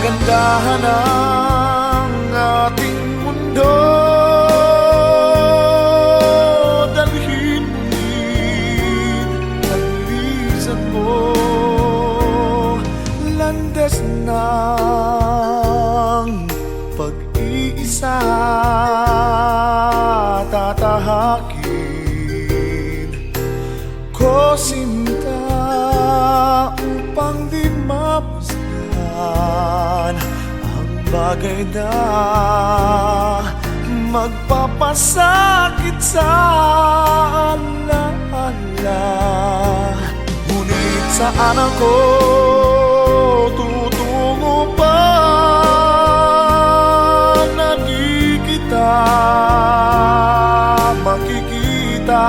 kagandahan ng ating mundo. Dalhin mo din ang lisan mo, landas ng pag-iisa, tatahakin ko sinta upang di mapasdan ang bagay na magpapasakit sa alaala. Ngunit saan ako tutungo pag na di kita makikita?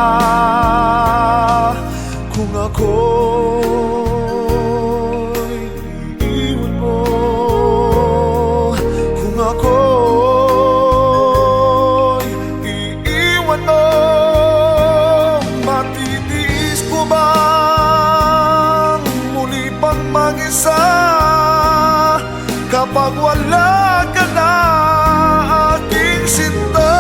Kung ako'y iiwan mo, kung ako'y iiwan mo, matitiis ko bang muli pang mag-isa kapag wala ka na aking sinta?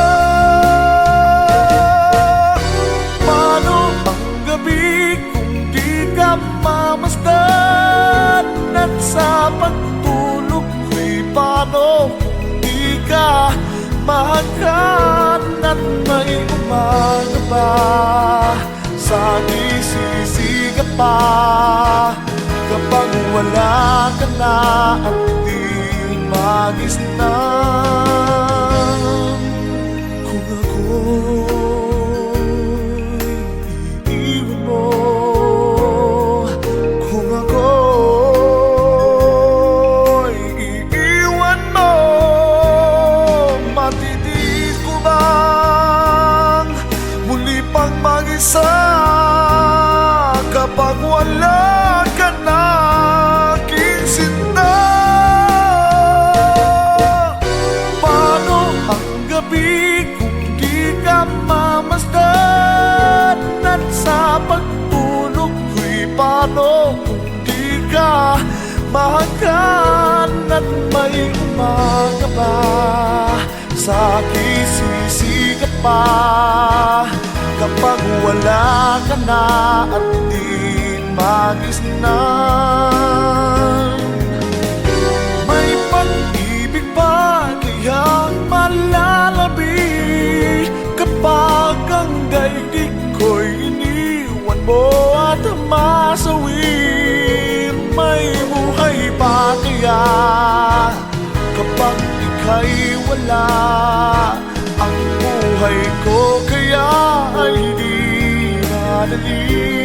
Paano ang gabi kung di ka mamasdan, at sa pagtulog ko'y paano kung di ka mahagkan, at may umaga ba sa isisiga pa kapag wala ka na at di magisnan? Kung ako'y iiwan mo, kung ako'y iiwan mo, matitiis ko bang muli pang mag-isa kapag wala ka na aking sinta? Paano ang gabi kung di ka mamasdan, at sa pagtulog ko'y paano kung di ka mahagkan, at may umaga ba sa aking sisigat pa kapag wala ka na at di magisnan? May pag-ibig ba kayang malalabi kapag ang daigdig ko'y iniwan mo at masawin? May buhay ba kaya kapag ika'y wala? Ang buhay ko kaya ay di madali.